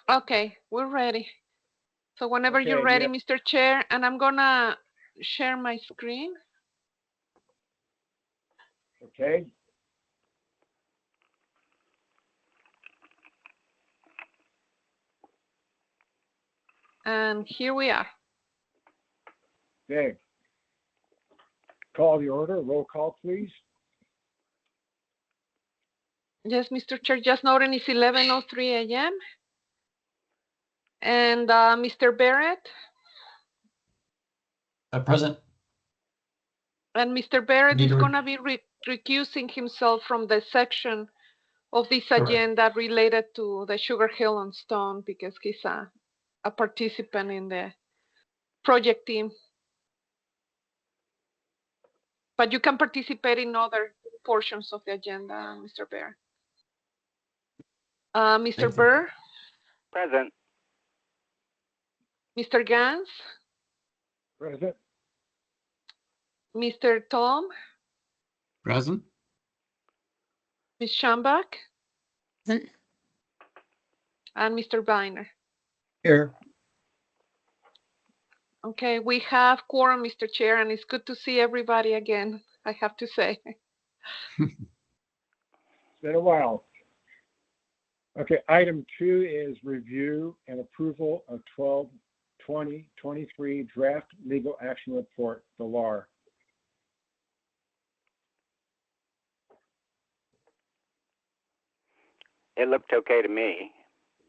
Okay, we're ready. So whenever you're Okay, ready, yeah. Mr. Chair, and I'm gonna share my screen. Okay. And here we are. Okay. Call the order. Roll call, please. Yes, Mr. Chair, just noting it's 11:03 a.m. And Mr. Barrett? Present. And Mr. Barrett Need is to going to be recusing himself from the section of this Correct. agenda related to the Sugar Hill on Stone because he's a participant in the project team. But you can participate in other portions of the agenda, Mr. Barrett. Mr. Thank you. Burr? Present. Mr. Gans? Present. Mr. Tom? Present. Ms. Schambach? Present. And Mr. Biner. Here. Okay, we have quorum, Mr. Chair, and it's good to see everybody again, I have to say. It's been a while. Okay, item 2 is review and approval of 12/20/23 draft legal action report, the LAR. It looked okay to me.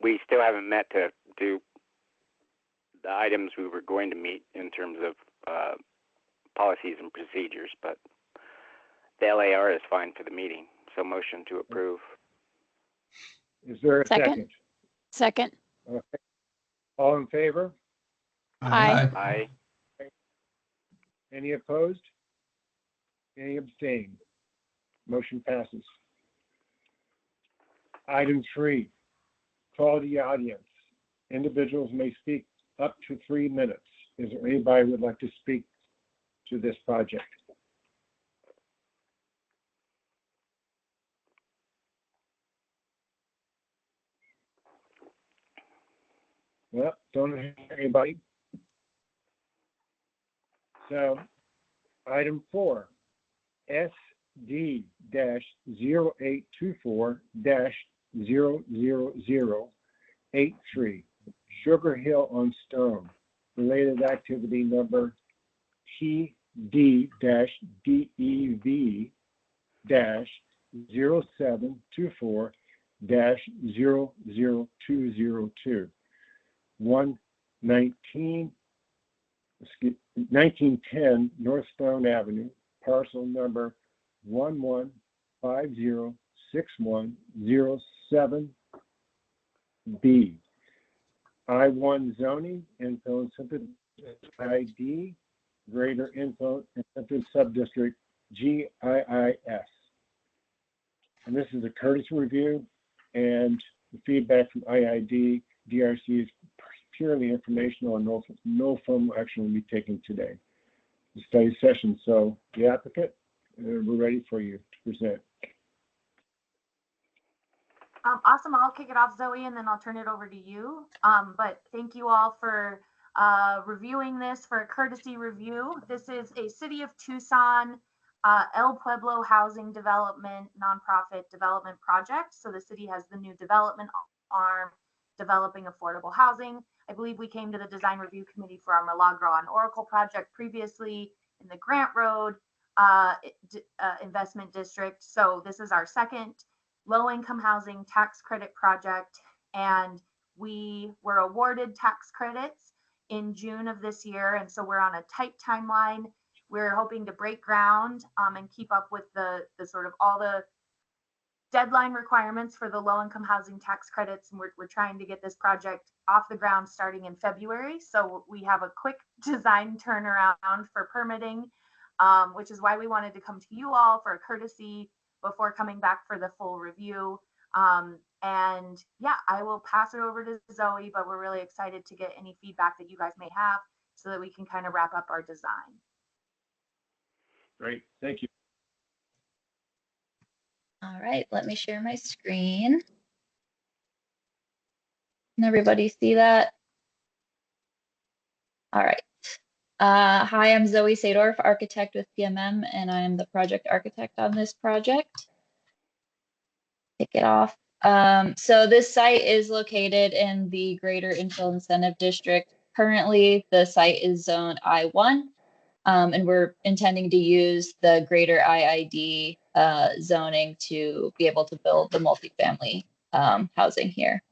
We still haven't met to do the items we were going to meet in terms of policies and procedures, but the LAR is fine for the meeting. So motion to approve. Is there a second? Second. Okay. All in favor? Aye. Aye. Any opposed? Any abstain? Motion passes. Item 3, call the audience. Individuals may speak up to 3 minutes. Is there anybody who would like to speak to this project? Well, don't hear anybody. So, item 4, SD-0824-00083, Sugar Hill on Stone, related activity number TD-DEV-0724-00202, 1910 North Stone Avenue, parcel number 11506107B. I-1 zoning, Infill and Incentive ID, Greater Infill and Incentive Subdistrict, GIIS. And this is a courtesy review, and the feedback from IID, DRC is purely informational, and no formal action will be taken today. The study session. So the applicant, we're ready for you to present. Awesome. I'll kick it off, Zoe, and then I'll turn it over to you. But thank you all for reviewing this for a courtesy review. This is a City of Tucson El Pueblo Housing Development nonprofit development project. So the city has the new development arm developing affordable housing. I believe we came to the design review committee for our Milagro on Oracle project previously in the Grant Road investment district. So this is our second low-income housing tax credit project, and we were awarded tax credits in June of this year, and so we're on a tight timeline. We're hoping to break ground and keep up with the sort of all the deadline requirements for the low-income housing tax credits, and we're trying to get this project off the ground starting in February. So we have a quick design turnaround for permitting, which is why we wanted to come to you all for a courtesy before coming back for the full review. And yeah, I will pass it over to Zoe, but we're really excited to get any feedback that you guys may have so that we can kind of wrap up our design. Great, thank you. All right, let me share my screen. Can everybody see that? All right. Hi, I'm Zoe Sadorf, architect with PMM, and I'm the project architect on this project. Kick it off. So this site is located in the Greater Infill Incentive District. Currently, the site is zoned I1, and we're intending to use the Greater IID zoning to be able to build the multifamily housing here.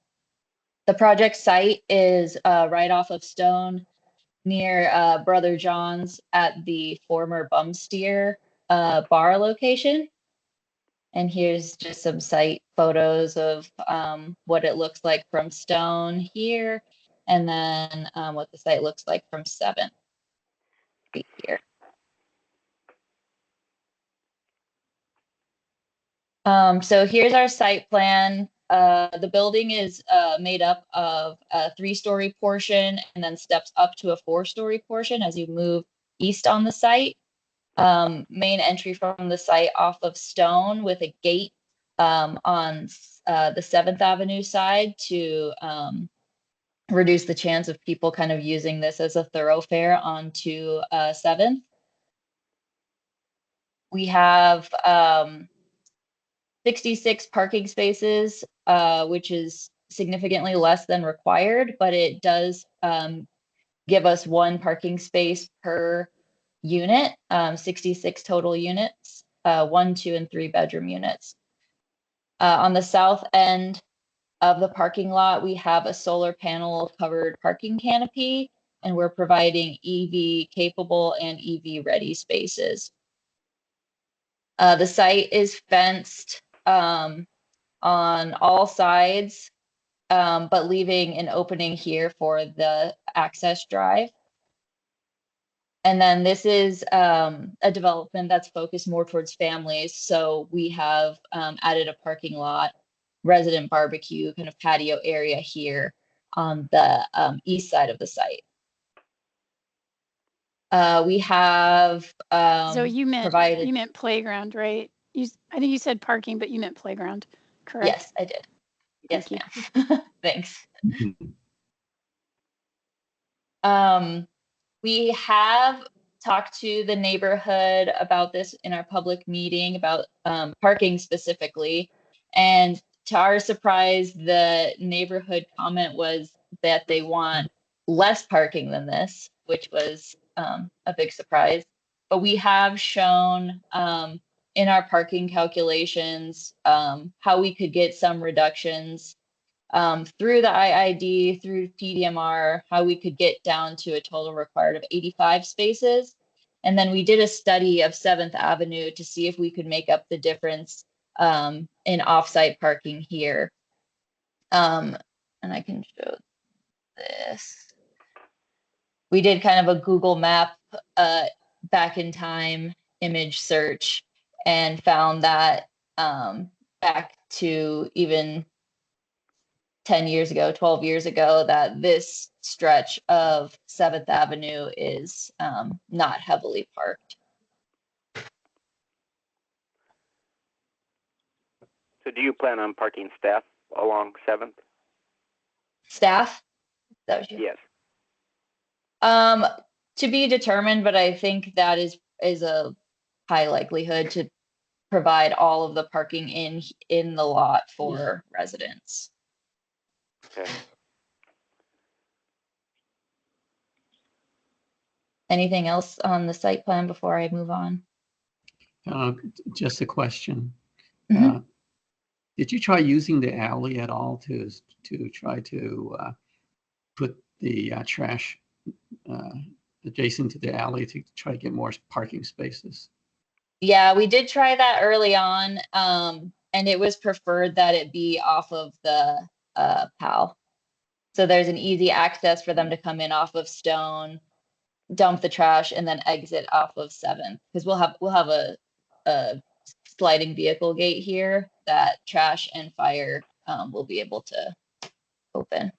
The project site is right off of Stone, near Brother John's at the former Bum Steer bar location. And here's just some site photos of what it looks like from Stone here, and then what the site looks like from 7th Street here. So here's our site plan. The building is made up of a 3-story portion and then steps up to a 4-story portion as you move east on the site. Main entry from the site off of Stone with a gate on the 7th Avenue side to reduce the chance of people kind of using this as a thoroughfare onto 7th. We have 66 parking spaces, which is significantly less than required, but it does give us 1 parking space per unit, 66 total units, 1, 2, and 3 bedroom units. On the south end of the parking lot, we have a solar panel covered parking canopy, and we're providing EV capable and EV ready spaces. The site is fenced on all sides, but leaving an opening here for the access drive. And then this is a development that's focused more towards families. So we have added a parking lot, resident barbecue, kind of patio area here on the east side of the site. We have So you provided. meant playground, right? I think you said parking, but you meant playground, correct? Yes, I did. Yes, Thank ma'am. Thanks. We have talked to the neighborhood about this in our public meeting about parking specifically. And to our surprise, the neighborhood comment was that they want less parking than this, which was a big surprise. But we have shown in our parking calculations how we could get some reductions through the IID, through PDMR, how we could get down to a total required of 85 spaces. And then we did a study of 7th Avenue to see if we could make up the difference in offsite parking here. And I can show this. We did kind of a Google map back in time image search and found that back to even 10 years ago, 12 years ago, that this stretch of 7th Avenue is not heavily parked. So do you plan on parking staff along 7th? Staff? Is that what you? Yes. To be determined, but I think that is a high likelihood to provide all of the parking in the lot for residents. Okay. Anything else on the site plan before I move on? Just a question. Mhm. Did you try using the alley at all to try to put the trash adjacent to the alley to try to get more parking spaces? Yeah, we did try that early on, and it was preferred that it be off of the PAL. So there's an easy access for them to come in off of Stone, dump the trash, and then exit off of 7th. Because we'll have a sliding vehicle gate here that trash and fire will be able to open.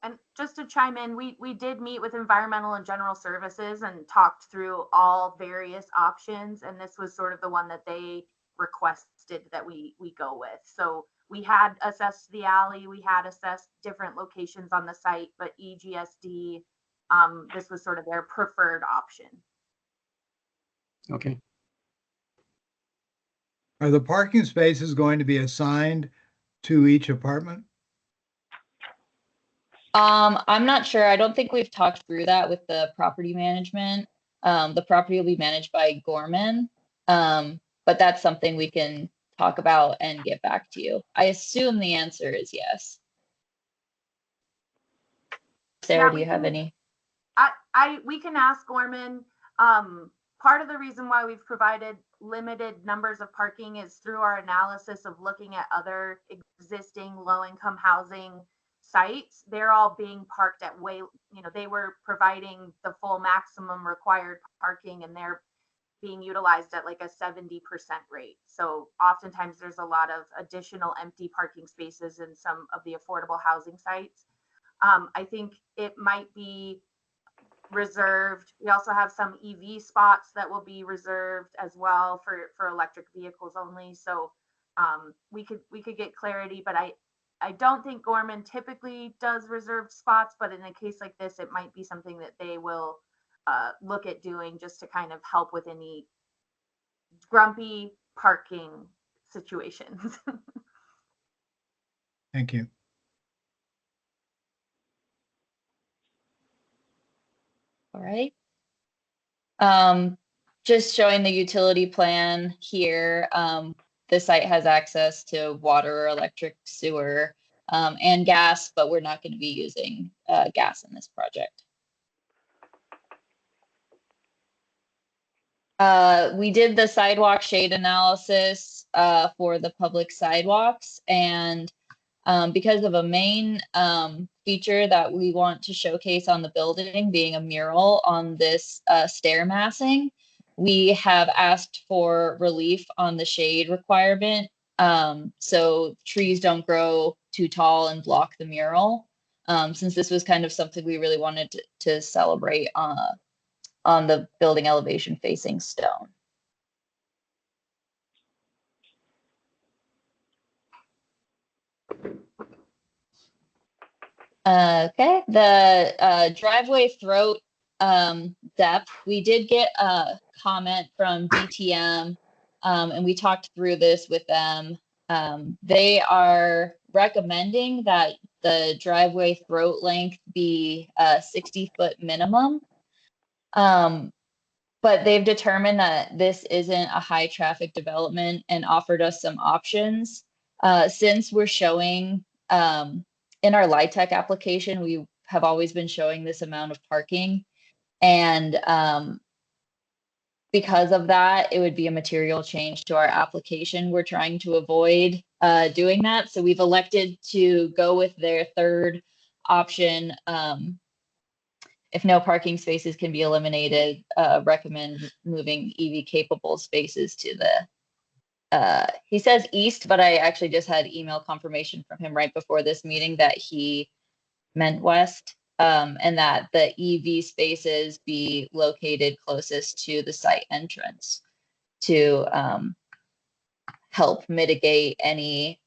And just to chime in, we did meet with environmental and general services and talked through all various options. And this was sort of the one that they requested that we go with. So we had assessed the alley, we had assessed different locations on the site, but EGSD, this was sort of their preferred option. Okay. Are the parking spaces going to be assigned to each apartment? I'm not sure. I don't think we've talked through that with the property management. The property will be managed by Gorman. But that's something we can talk about and get back to you. I assume the answer is yes. Sarah, Yeah, do we you have can- any? We can ask Gorman. Part of the reason why we've provided limited numbers of parking is through our analysis of looking at other existing low-income housing sites. They're all being parked at they were providing the full maximum required parking, and they're being utilized at like a 70% rate. So oftentimes there's a lot of additional empty parking spaces in some of the affordable housing sites. I think it might be reserved. We also have some EV spots that will be reserved as well for electric vehicles only. So we could get clarity, but I don't think Gorman typically does reserved spots, but in a case like this, it might be something that they will look at doing just to kind of help with any grumpy parking situations. Thank you. All right. Just showing the utility plan here. The site has access to water, electric, sewer, and gas, but we're not going to be using gas in this project. We did the sidewalk shade analysis for the public sidewalks, and because of a main feature that we want to showcase on the building being a mural on this stair massing, we have asked for relief on the shade requirement, so trees don't grow too tall and block the mural, since this was kind of something we really wanted to celebrate on the building elevation facing stone. Okay, the driveway throat depth, we did get a comment from DTM, and we talked through this with them. They are recommending that the driveway throat length be a 60-foot minimum. But they've determined that this isn't a high traffic development and offered us some options. Since we're showing in our LIHTC application, we have always been showing this amount of parking. And because of that, it would be a material change to our application. We're trying to avoid doing that. So we've elected to go with their third option. If no parking spaces can be eliminated, recommend moving EV capable spaces to the, he says east, but I actually just had email confirmation from him right before this meeting that he meant west, and that the EV spaces be located closest to the site entrance to help mitigate any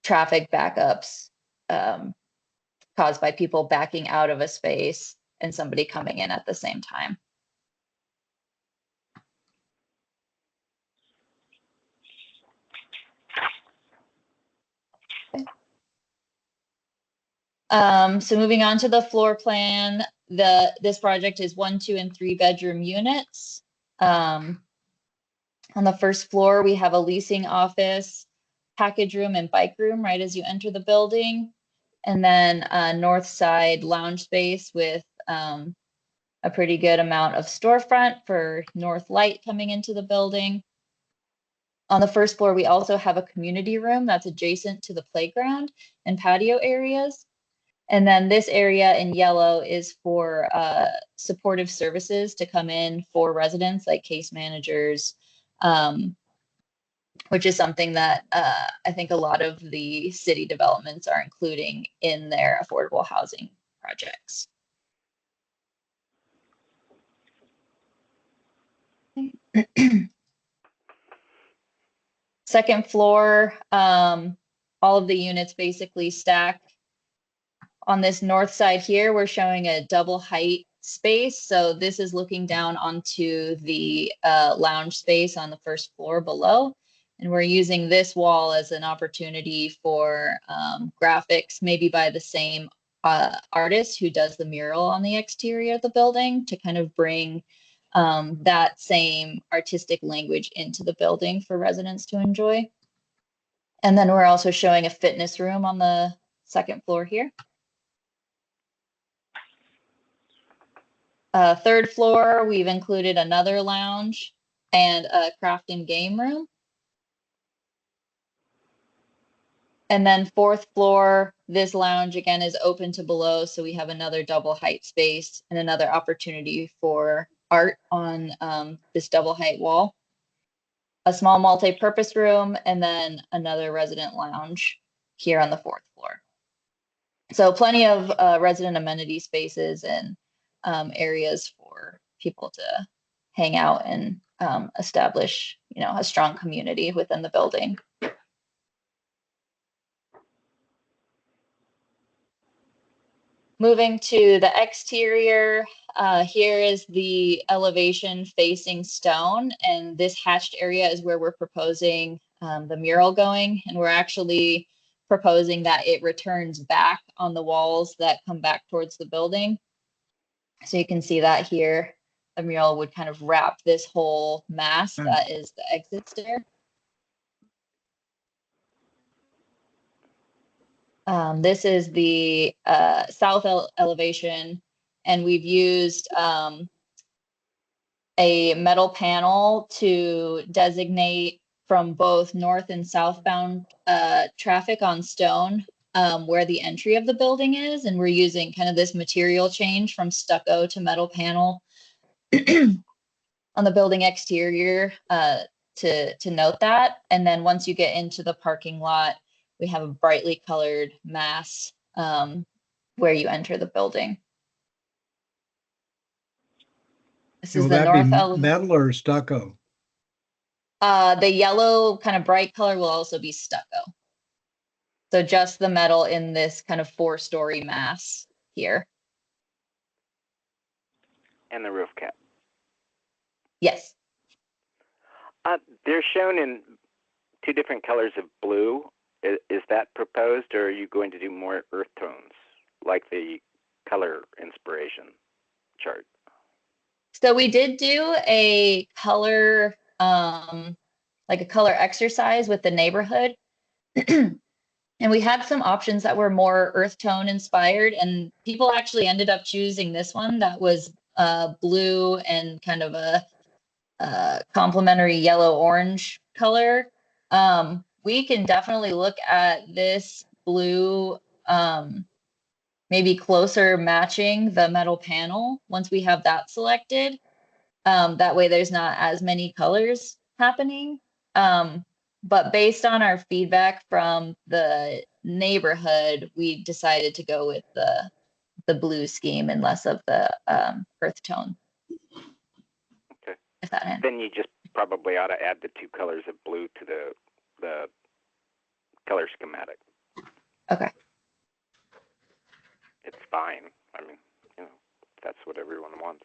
traffic backups caused by people backing out of a space and somebody coming in at the same time. So moving on to the floor plan, this project is 1, 2, and 3 bedroom units. On the first floor, we have a leasing office, package room, and bike room right as you enter the building. And then a north side lounge space with a pretty good amount of storefront for north light coming into the building. On the first floor, we also have a community room that's adjacent to the playground and patio areas. And then this area in yellow is for supportive services to come in for residents like case managers, which is something that I think a lot of the city developments are including in their affordable housing projects. Second floor, all of the units basically stack. On this north side here, we're showing a double height space. So this is looking down onto the lounge space on the first floor below. And we're using this wall as an opportunity for graphics, maybe by the same artist who does the mural on the exterior of the building, to kind of bring that same artistic language into the building for residents to enjoy. And then we're also showing a fitness room on the second floor here. Third floor, we've included another lounge and a craft and game room. And then fourth floor, this lounge again is open to below, so we have another double height space and another opportunity for art on this double height wall. A small multi-purpose room, and then another resident lounge here on the fourth floor. So plenty of resident amenity spaces and areas for people to hang out and establish, a strong community within the building. Moving to the exterior, here is the elevation facing stone, and this hatched area is where we're proposing the mural going, and we're actually proposing that it returns back on the walls that come back towards the building. So you can see that here, the mural would kind of wrap this whole mass that is the exit stair. This is the south elevation, and we've used a metal panel to designate from both north and southbound traffic on stone where the entry of the building is, and we're using kind of this material change from stucco to metal panel on the building exterior to note that. And then once you get into the parking lot, we have a brightly colored mass where you enter the building. This is Will the that north be elevation. metal or stucco? The yellow kind of bright color will also be stucco. So just the metal in this kind of 4-story mass here. And the roof cap. Yes. They're shown in 2 different colors of blue. Is that proposed, or are you going to do more earth tones, like the color inspiration chart? So we did do a color, like a color exercise with the neighborhood. And we had some options that were more earth tone inspired, and people actually ended up choosing this one that was blue and kind of a complementary yellow orange color. We can definitely look at this blue, maybe closer matching the metal panel once we have that selected. That way there's not as many colors happening. But based on our feedback from the neighborhood, we decided to go with the blue scheme and less of the earth tone. Okay. If that ends. Then you just probably ought to add the 2 colors of blue to the color schematic. Okay. It's fine. I mean, that's what everyone wants.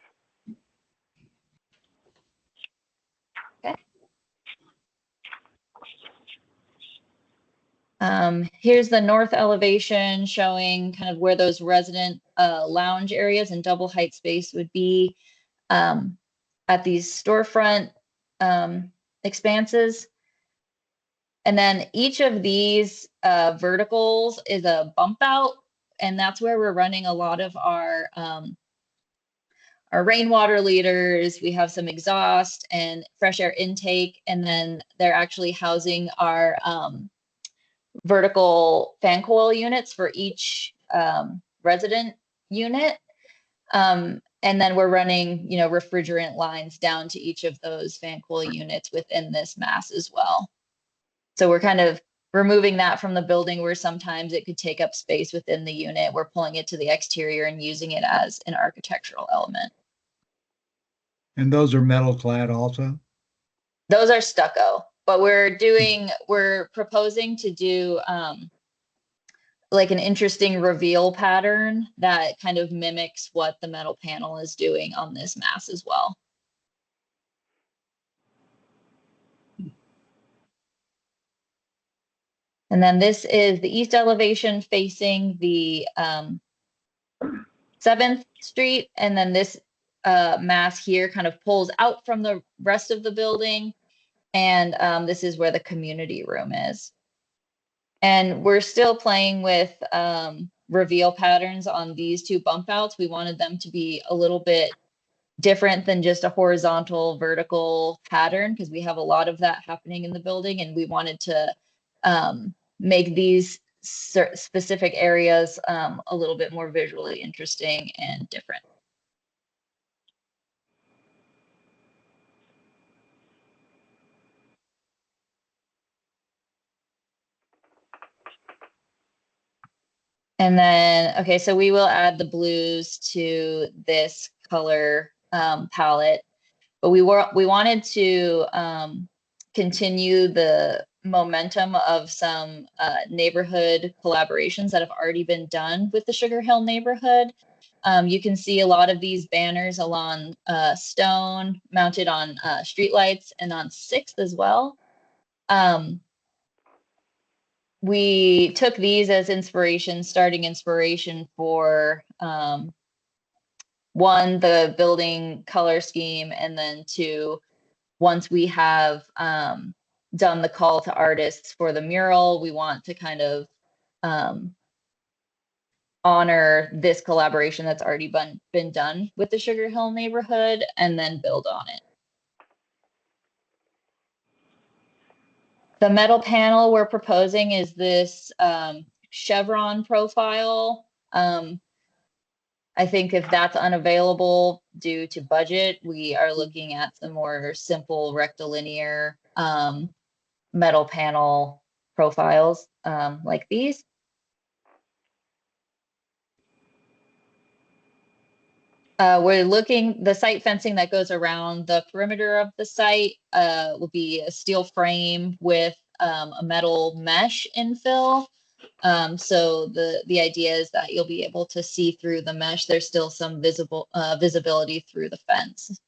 Here's the north elevation showing kind of where those resident lounge areas and double height space would be at these storefront expanses. And then each of these verticals is a bump out, and that's where we're running a lot of our rainwater leaders. We have some exhaust and fresh air intake, and then they're actually housing our vertical fan coil units for each resident unit. And then we're running, refrigerant lines down to each of those fan coil units within this mass as well. So we're kind of removing that from the building where sometimes it could take up space within the unit. We're pulling it to the exterior and using it as an architectural element. And those are metal clad also? Those are stucco. but we're proposing to do like an interesting reveal pattern that kind of mimics what the metal panel is doing on this mass as well. And then this is the east elevation facing the 7th Street. And then this mass here kind of pulls out from the rest of the building. And this is where the community room is. And we're still playing with reveal patterns on these two bump outs. We wanted them to be a little bit different than just a horizontal vertical pattern, because we have a lot of that happening in the building, and we wanted to make these specific areas a little bit more visually interesting and different. And then, okay, so we will add the blues to this color palette, but we wanted to continue the momentum of some neighborhood collaborations that have already been done with the Sugar Hill neighborhood. You can see a lot of these banners along Stone, mounted on streetlights, and on 6th as well. We took these as inspiration, starting inspiration for one, the building color scheme, and then 2, once we have done the call to artists for the mural, we want to kind of honor this collaboration that's already been done with the Sugar Hill neighborhood and then build on it. The metal panel we're proposing is this chevron profile. I think if that's unavailable due to budget, we are looking at some more simple rectilinear metal panel profiles like these. We're looking, the site fencing that goes around the perimeter of the site will be a steel frame with a metal mesh infill. So the idea is that you'll be able to see through the mesh. There's still some visibility through the fence.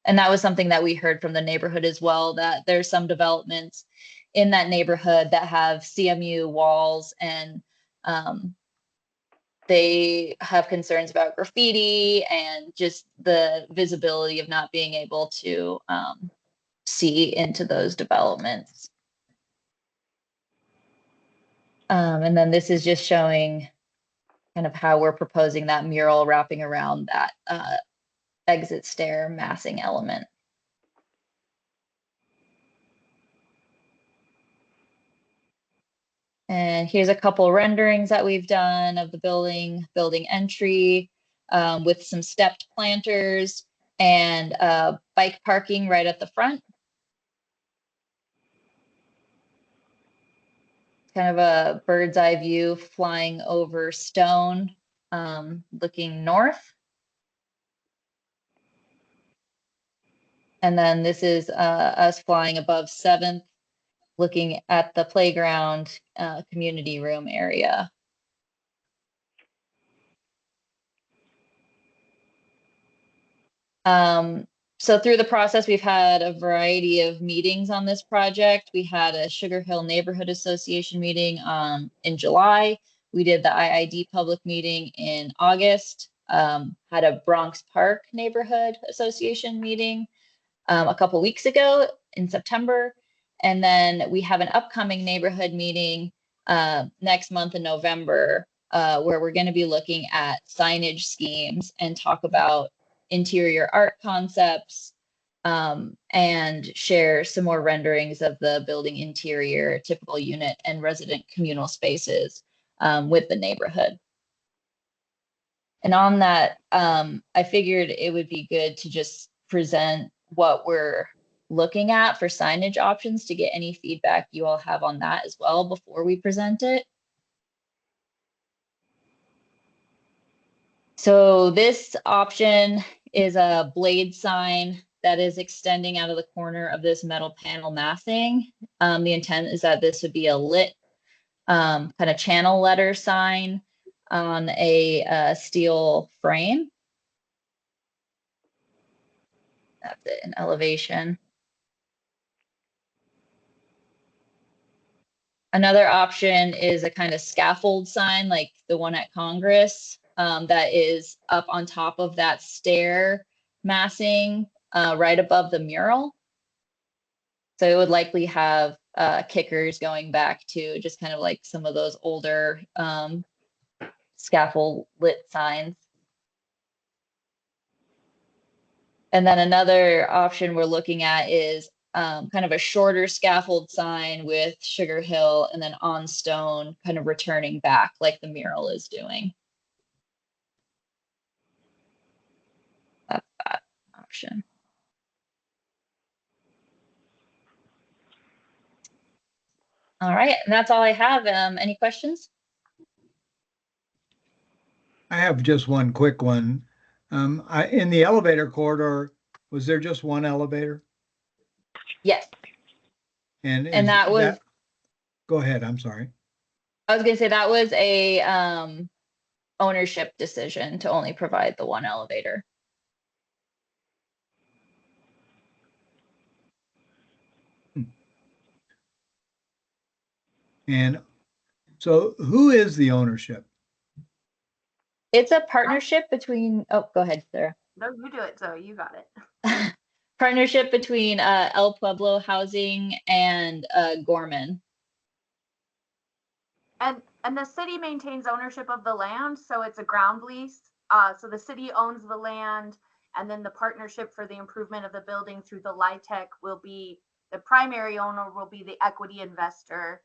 And that was something that we heard from the neighborhood as well, that there's some developments in that neighborhood that have CMU walls, and they have concerns about graffiti and just the visibility of not being able to see into those developments. And then this is just showing kind of how we're proposing that mural wrapping around that exit stair massing element. And here's a couple renderings that we've done of the building entry with some stepped planters and bike parking right at the front. Kind of a bird's eye view flying over Stone, looking north. And then this is us flying above 7th, looking at the playground community room area. So through the process, we've had a variety of meetings on this project. We had a Sugar Hill Neighborhood Association meeting in July. We did the IID public meeting in August, had a Bronx Park Neighborhood Association meeting a couple weeks ago in September. And then we have an upcoming neighborhood meeting next month in November, where we're going to be looking at signage schemes and talk about interior art concepts, and share some more renderings of the building interior, typical unit, and resident communal spaces with the neighborhood. And on that, I figured it would be good to just present what we're looking at for signage options to get any feedback you all have on that as well before we present it. So this option is a blade sign that is extending out of the corner of this metal panel massing. The intent is that this would be a lit kind of channel letter sign on a steel frame. That's it in elevation. Another option is a kind of scaffold sign like the one at Congress that is up on top of that stair massing right above the mural. So it would likely have kickers going back to just kind of like some of those older scaffold lit signs. And then another option we're looking at is kind of a shorter scaffold sign with Sugar Hill and then on stone kind of returning back like the mural is doing. That's that option. All right, and that's all I have. Any questions? I have just one quick one. In the elevator corridor, was there just one elevator? Yes. And that was, go ahead, I'm sorry. I was gonna say that was a ownership decision to only provide the one elevator. And so who is the ownership? It's a partnership between, oh, go ahead, Sarah. No, you do it, Zoe. You got it. Partnership between El Pueblo Housing and Gorman. And the city maintains ownership of the land, so it's a ground lease. So the city owns the land, and then the partnership for the improvement of the building through the LIHTC will be, the primary owner will be the equity investor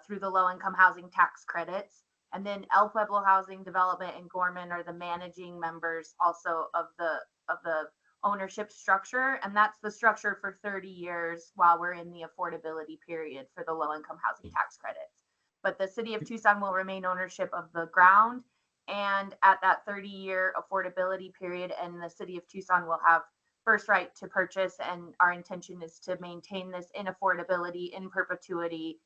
through the low-income housing tax credits. And then El Pueblo Housing Development and Gorman are the managing members also of the ownership structure. And that's the structure for 30 years while we're in the affordability period for the low-income housing tax credits. But the city of Tucson will remain ownership of the ground. And at that 30-year affordability period, and the city of Tucson will have first right to purchase. And our intention is to maintain this in affordability in perpetuity.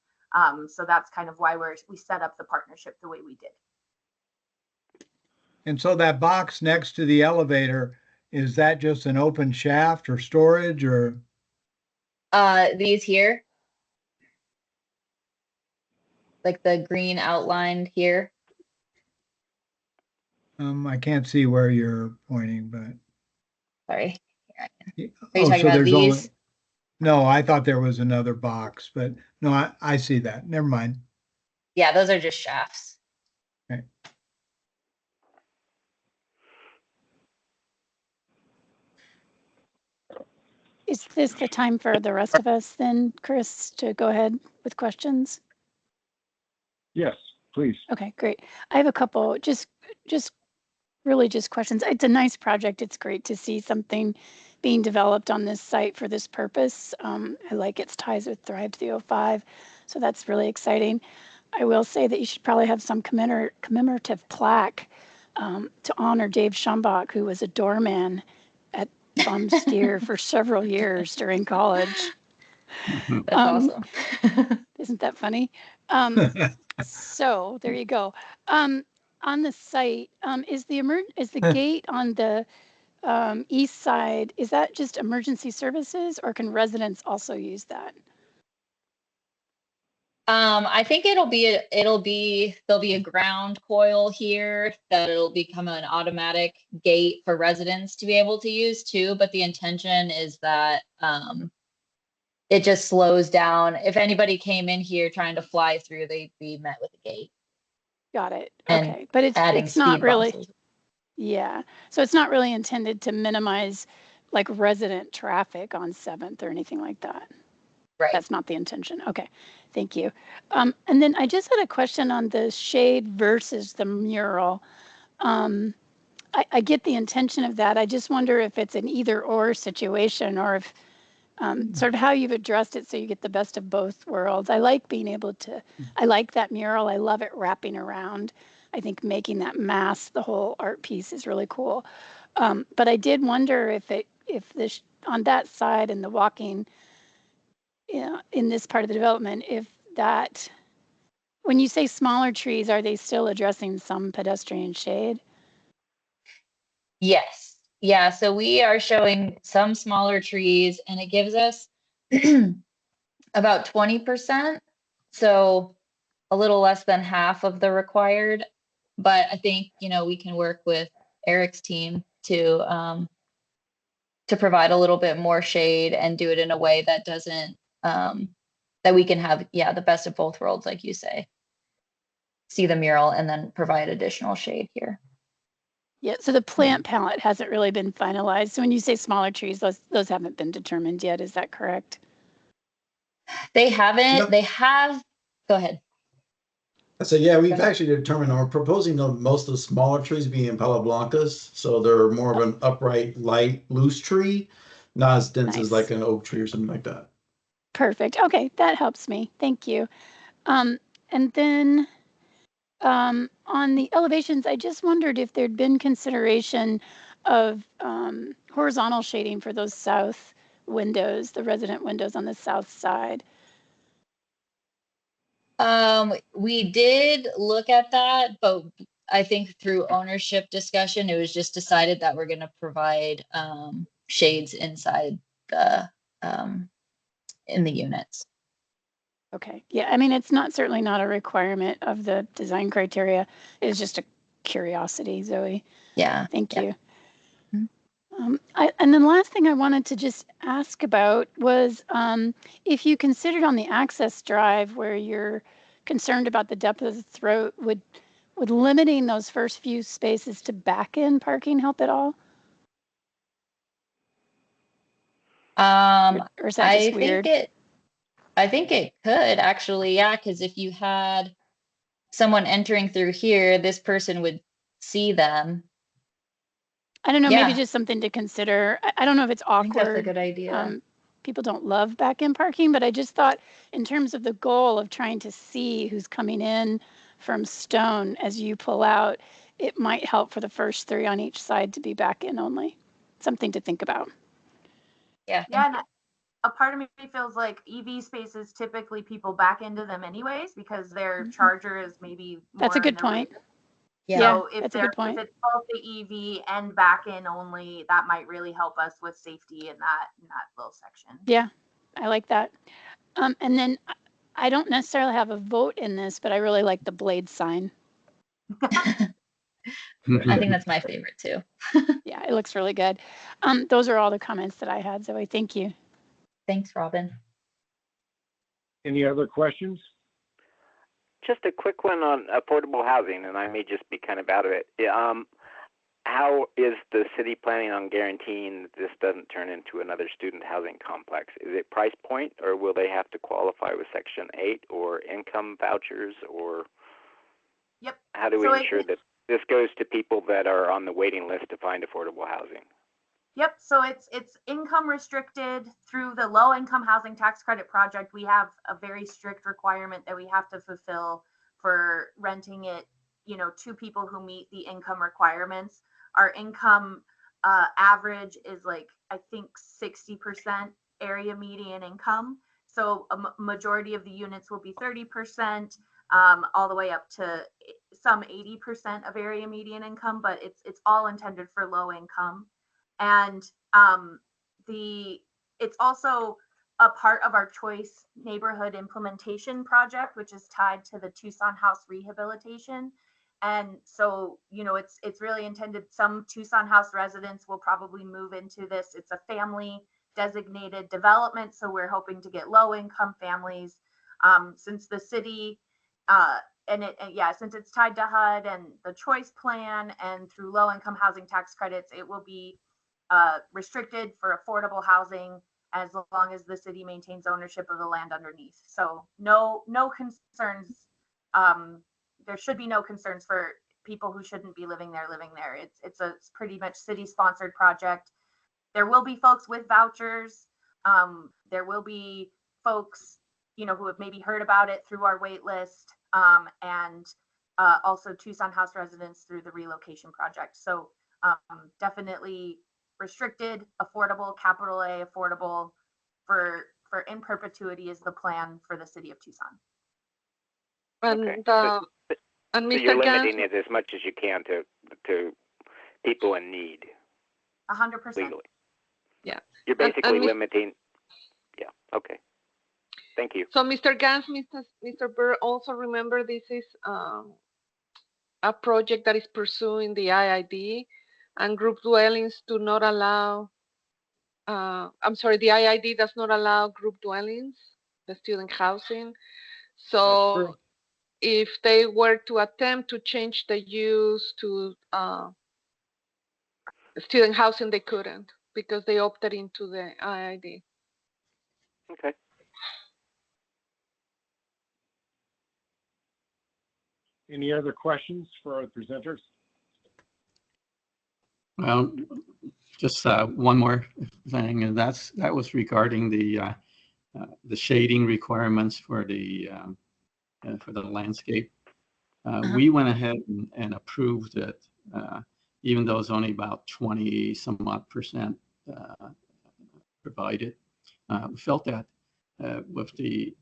So that's kind of why we set up the partnership the way we did. And so that box next to the elevator, is that just an open shaft or storage or? These here. Like the green outlined here. I can't see where you're pointing, but. Sorry. Are you Oh, talking so about there's these? only, no, I thought there was another box, but no, I see that. Never mind. Yeah, those are just shafts. Okay. Is this the time for the rest of us then, Chris, to go ahead with questions? Yes, please. Okay, great. I have a couple, just really just questions. It's a nice project. It's great to see something being developed on this site for this purpose. I like its ties with Thrive 305, so that's really exciting. I will say that you should probably have some commemorative plaque to honor Dave Schumbach, who was a doorman at Bum Steer for several years during college. That's awesome. Isn't that funny? So there you go. On the site, is the gate on the east side, is that just emergency services, or can residents also use that? I think there'll be a ground coil here that it'll become an automatic gate for residents to be able to use too. But the intention is that it just slows down. If anybody came in here trying to fly through, they'd be met with a gate. Got it. And okay, but it's not really. Yeah, so it's not really intended to minimize like resident traffic on 7th or anything like that. Right. That's not the intention. Okay, thank you. And then I just had a question on the shade versus the mural. I get the intention of that. I just wonder if it's an either or situation, or if sort of how you've addressed it so you get the best of both worlds. I like being able to, I like that mural. I love it wrapping around. I think making that mass, the whole art piece is really cool. But I did wonder if on that side and the walking, in this part of the development, if that, when you say smaller trees, are they still addressing some pedestrian shade? Yes. Yeah. So we are showing some smaller trees and it gives us about 20%. So a little less than half of the required. But I think, we can work with Eric's team to provide a little bit more shade and do it in a way that doesn't, that we can have, the best of both worlds, like you say. See the mural and then provide additional shade here. Yeah, so the plant palette hasn't really been finalized. So when you say smaller trees, those haven't been determined yet. Is that correct? They haven't, Yep. they have, go ahead. So yeah, we've Okay. actually determined, or proposing most of the smaller trees being Impala blancas. So they're more of an upright, light, loose tree, not as dense as Nice. like an oak tree or something like that. Perfect. Okay, that helps me. Thank you. And then on the elevations, I just wondered if there'd been consideration of horizontal shading for those south windows, the resident windows on the south side. We did look at that, but I think through ownership discussion, it was just decided that we're going to provide shades inside the in the units. Okay. Yeah. I mean, it's certainly not a requirement of the design criteria. It's just a curiosity, Zoe. Yeah. Thank yeah. you. And then last thing I wanted to just ask about was if you considered on the access drive where you're concerned about the depth of the throat, would limiting those first few spaces to back-in parking help at all? Or is that just weird? I think it could actually, yeah, because if you had someone entering through here, this person would see them. I don't know, Yeah. maybe just something to consider. I don't know if it's I think that's a awkward. good idea. People don't love back-in parking, but I just thought in terms of the goal of trying to see who's coming in from Stone as you pull out, it might help for the first 3 on each side to be back-in only. Something to think about. Yeah. Yeah, and a part of me feels like EV spaces, typically people back into them anyways because their charger is maybe more That's a in good the point. rear. Yeah. So if that's a good point. if it's both the EV and back in only, that might really help us with safety in that little section. Yeah, I like that. And then I don't necessarily have a vote in this, but I really like the blade sign. I think that's my favorite too. Yeah, it looks really good. Those are all the comments that I had, Zoe. Thank you. Thanks, Robin. Any other questions? Just a quick one on affordable housing, and I may just be kind of out of it. How is the city planning on guaranteeing that this doesn't turn into another student housing complex? Is it price point, or will they have to qualify with Section 8 or income vouchers, or Yep. how do we So ensure that this goes to people that are on the waiting list to find affordable housing? Yep. So it's income restricted through the low income housing tax credit project. We have a very strict requirement that we have to fulfill for renting it, to people who meet the income requirements. Our income average is like, I think 60% area median income. So a majority of the units will be 30%, all the way up to some 80% of area median income, but it's all intended for low income. And it's also a part of our choice neighborhood implementation project, which is tied to the Tucson house rehabilitation. And so, it's really intended. Some Tucson house residents will probably move into this. It's a family designated development. So we're hoping to get low income families, since the city, since it's tied to HUD and the choice plan and through low income housing tax credits, it will be restricted for affordable housing as long as the city maintains ownership of the land underneath. So no concerns. There should be no concerns for people who shouldn't be living there. It's pretty much city sponsored project. There will be folks with vouchers. There will be folks, who have maybe heard about it through our wait list, and also Tucson house residents through the relocation project. So definitely restricted, affordable, capital A, affordable for in perpetuity is the plan for the city of Tucson. And Okay. and So you're Mr. Gans, limiting it as much as you can to people in need 100%. legally. Yeah. You're And basically Mis- limiting. Yeah. Okay. Thank you. so Mr. Gans, Mr. Burr, also remember this is a project that is pursuing the IID, and group dwellings do not allow. I'm sorry, the IID does not allow group dwellings, the student housing. That's So true. if they were to attempt to change the use to student housing, they couldn't because they opted into the IID. Okay. Any other questions for our presenters? Well, just one more thing, and that was regarding the shading requirements for the landscape. We went ahead and approved it, even though it's only about 20 some odd percent provided. We felt that with the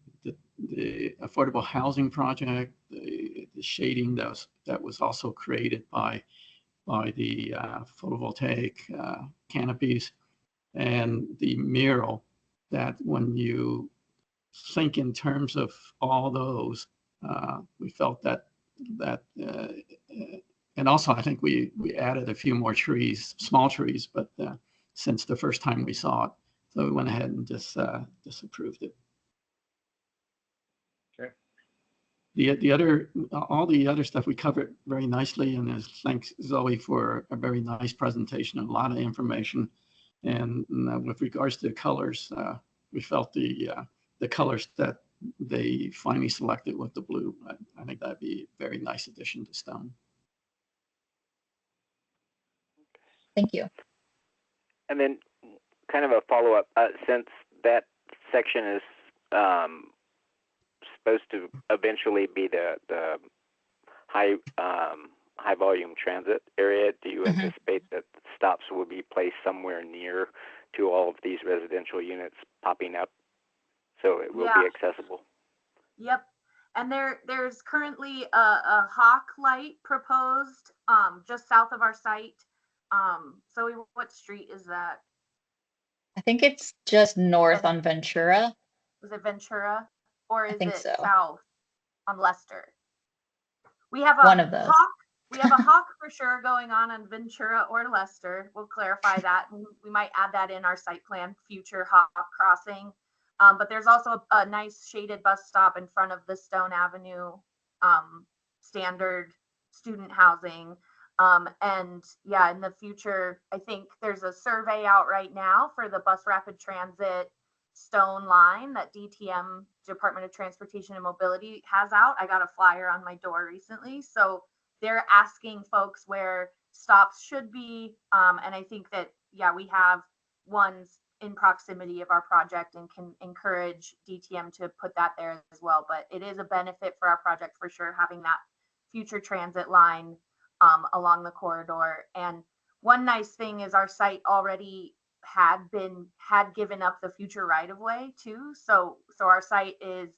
affordable housing project, the shading that was also created by the photovoltaic canopies and the mural, that when you think in terms of all those, we felt that and also I think we added a few more trees, small trees, but since the first time we saw it, so we went ahead and just approved it. Okay. All the other stuff we covered very nicely, and thanks Zoe for a very nice presentation, a lot of information. And with regards to the colors, we felt the colors that they finally selected with the blue, I think that'd be a very nice addition to Stone. Thank you. And then kind of a follow-up, since that section is supposed to eventually be the high volume transit area, do you anticipate that stops will be placed somewhere near to all of these residential units popping up so it will be accessible? Yep. And there's currently a hawk light proposed just south of our site. So what street is that? I think it's just north on Ventura. Is it Ventura or is it so. south on Lester? We have One of those. hawk. We have a hawk for sure going on Ventura or Lester. We'll clarify that, and we might add that in our site plan, future hawk crossing. But there's also a nice shaded bus stop in front of the Stone Avenue standard student housing. And yeah, in the future, I think there's a survey out right now for the bus rapid transit Stone line that DTM, Department of Transportation and Mobility, has out. I got a flyer on my door recently. So they're asking folks where stops should be. And I think that, yeah, we have ones in proximity of our project and can encourage DTM to put that there as well. But it is a benefit for our project for sure, having that future transit line along the corridor. And one nice thing is our site already had given up the future right of way too. So our site is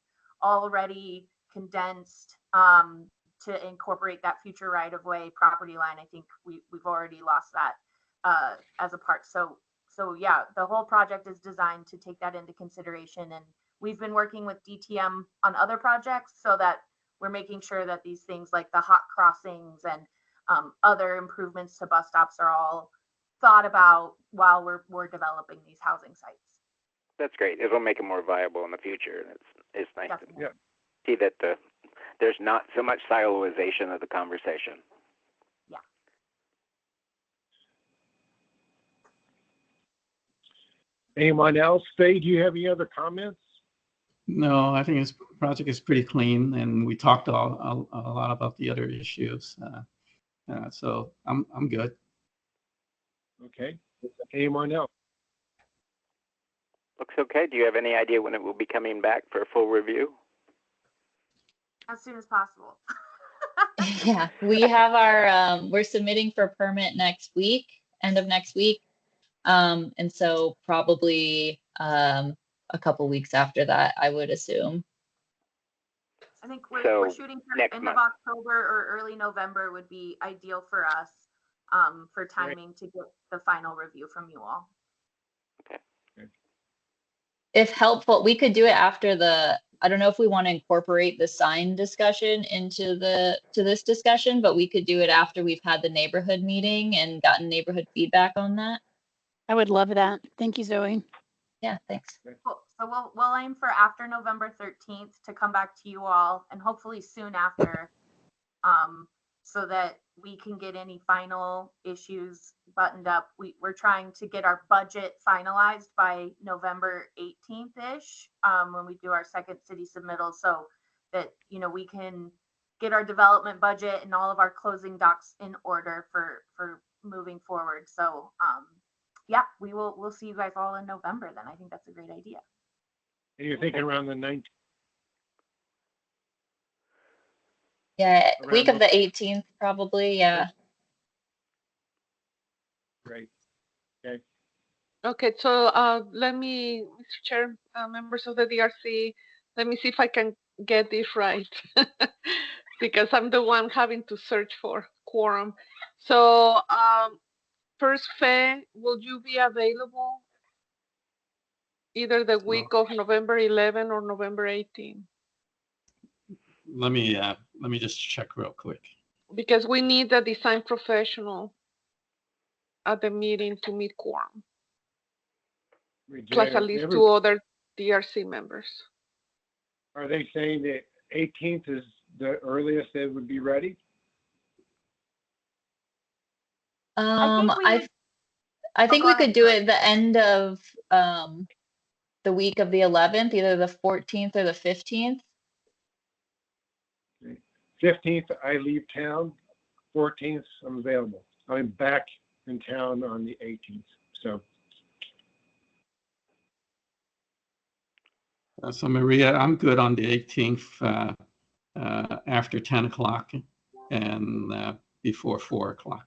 already condensed to incorporate that future right of way property line. I think we've already lost that as a part. So yeah, the whole project is designed to take that into consideration. And we've been working with DTM on other projects so that we're making sure that these things like the hot crossings and other improvements to bus stops are all thought about while we're developing these housing sites. That's great. It'll make it more viable in the future. It's nice Definitely. to see that there's not so much siloization of the conversation. Yeah. Anyone else? Faye, do you have any other comments? No, I think this project is pretty clean, and we talked a lot about the other issues. So I'm good. Okay. Anyone else? Looks okay. Do you have any idea when it will be coming back for a full review? As soon as possible. Yeah, we have our we're submitting for permit next week, end of next week. And so probably a couple weeks after that, I would assume. I think So, we're shooting for next end month. of October or early November would be ideal for us, for timing to get the final review from you all. If helpful, we could do it after I don't know if we want to incorporate the sign discussion into this discussion, but we could do it after we've had the neighborhood meeting and gotten neighborhood feedback on that. I would love that. Thank you, Zoe. Yeah, thanks. Cool. So we'll aim for after November 13th to come back to you all, and hopefully soon after, so that we can get any final issues buttoned up. We're trying to get our budget finalized by November 18th-ish, when we do our second city submittal, so that, you know, we can get our development budget and all of our closing docs in order for moving forward. So, yeah, we'll see you guys all in November then. I think that's a great idea. And you're thinking around the 19th? Yeah, week Around of the 18th, probably. Yeah. Great. Okay. Okay, so let me, Mr. Chair, members of the DRC, let me see if I can get this right because I'm the one having to search for quorum. So first, Faye, will you be available either the week of November 11 or November 18? Let me just check real quick. Because we need a design professional at the meeting to meet quorum, plus at least 2 other DRC members. Are they saying that 18th is the earliest they would be ready? I think go we ahead, could do Zoe. it the end of the week of the 11th, either the 14th or the 15th. 15th, I leave town. 14th, I'm available. I'm back in town on the 18th. So, So Maria, I'm good on the 18th after 10 o'clock and before 4 o'clock.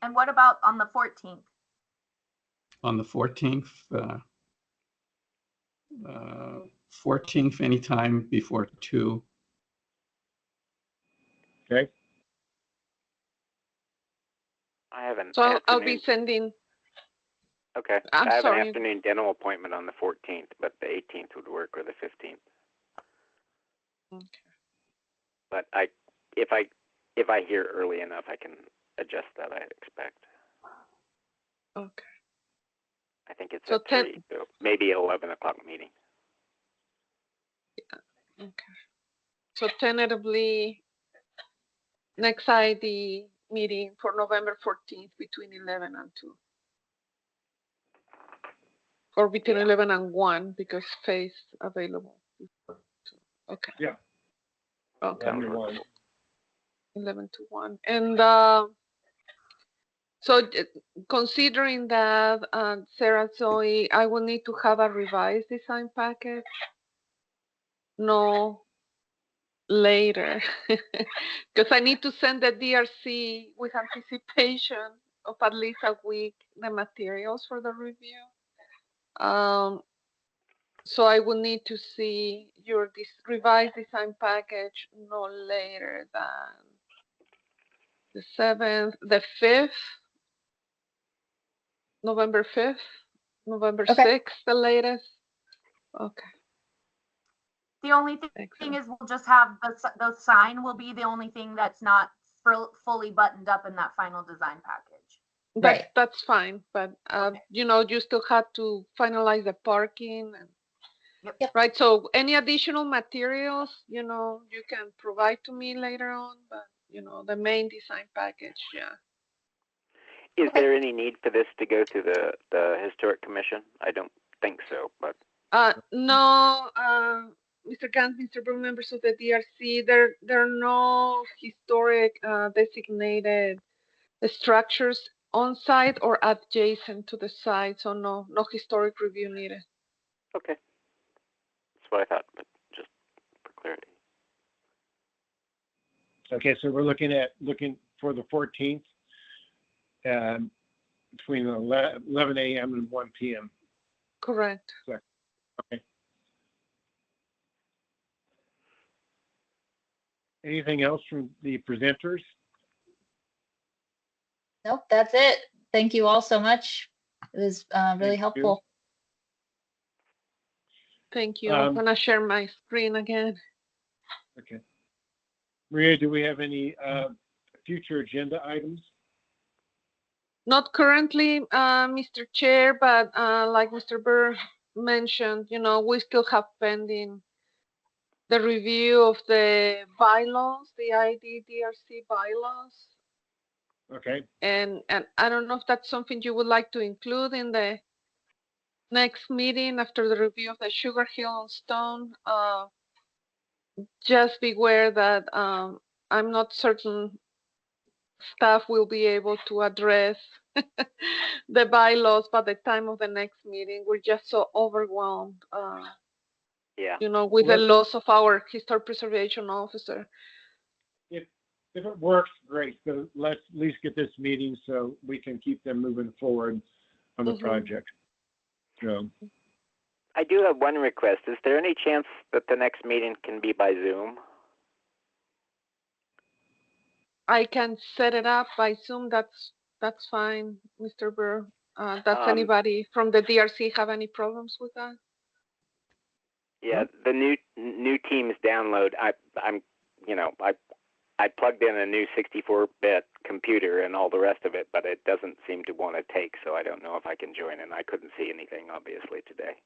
And what about on the 14th? On the 14th, 14th anytime before 2. okay. I have an So I'll be afternoon. sending, Okay. I'm I have sorry. an afternoon dental appointment on the 14th, but the 18th would work, or the 15th. Okay. But if I hear early enough, I can adjust that. I expect. Okay. I think it's So at 3, so maybe 11 o'clock meeting. Okay. So tentatively, next ID meeting for November 14th between 11 and 2. Or between 11 and 1 because Faye's available. Okay. Yeah. Okay. 11 to 1. 11 to 1. And so considering that, Sarah, Zoe, I will need to have a revised design package. No later, because I need to send the DRC with anticipation of at least a week the materials for the review. So I will need to see your revised design package no later than the 7th, the 5th, November 5th, November Okay. 6th, the latest. Okay. The only thing Excellent. is we'll just have the sign will be the only thing that's not fully buttoned up in that final design package. Right. That's fine, but Okay. you know, you still have to finalize the parking and Yep. right. So any additional materials, you know, you can provide to me later on, but you know, the main design package, yeah. Is there any need for this to go to the Historic Commission? I don't think so, but No, Mr. Gant, Mr. Broom, members of the DRC, there are no historic designated structures on site or adjacent to the site, so no historic review needed. okay. That's what I thought, but just for clarity. Okay, so we're looking for the 14th. between 11 a.m. and 1 p.m. Correct. Okay. Anything else from the presenters? Nope, that's it. Thank you all so much. It was really Thank you. helpful. Thank you. I'm gonna share my screen again. Okay. Maria, do we have any future agenda items? Not currently, Mr. Chair, but like Mr. Burr mentioned, you know, we still have pending the review of the bylaws, the IDDRC bylaws. Okay. And I don't know if that's something you would like to include in the next meeting after the review of the Sugar Hill and Stone. Just beware that I'm not certain staff will be able to address the bylaws by the time of the next meeting. We're just so overwhelmed, Yeah. you know, with the loss of our historic preservation officer. If it works, great. So let's at least get this meeting so we can keep them moving forward on the project. So I do have one request. Is there any chance that the next meeting can be by Zoom? I can set it up by Zoom. That's fine, Mr. Burr. Does anybody from the DRC have any problems with that? Yeah, the new Teams download. I'm I plugged in a new 64-bit computer and all the rest of it, but it doesn't seem to want to take. So I don't know if I can join, and I couldn't see anything obviously today.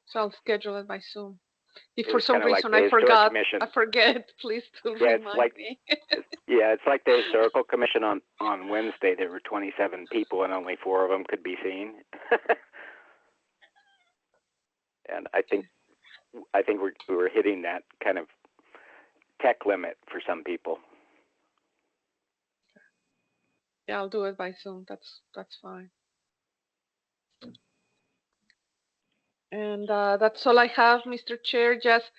So I'll schedule it by Zoom. If It for was some kinda like reason the I Historic Commission. forget, please do remind me. Yeah, it's like the Historical Commission on Wednesday. There were 27 people, and only 4 of them could be seen. And I think we're hitting that kind of tech limit for some people. Yeah, I'll do it by Zoom. That's fine. And that's all I have, Mr. Chair. Just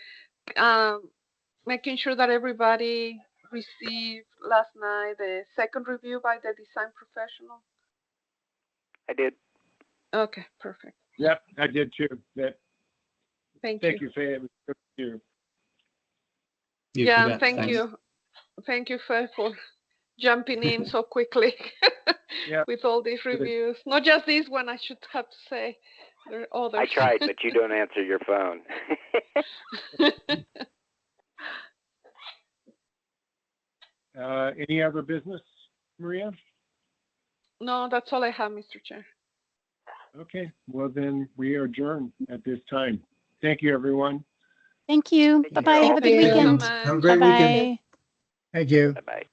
making sure that everybody received last night the second review by the design professional. I did. Okay, perfect. Yep, I did too. Thank you, Faye. It was good to you. Yeah, and Thanks. thank you, Faye, for jumping in so quickly with all these reviews. Not just this one, I should have to say. There are others. I tried, but you don't answer your phone. Any other business, Maria? No, that's all I have, Mr. Chair. Okay, well then we are adjourned at this time. Thank you, everyone. Thank you. Bye-bye. Have a good Thank you. weekend. Have a great Bye-bye. weekend. Thank you. Bye-bye.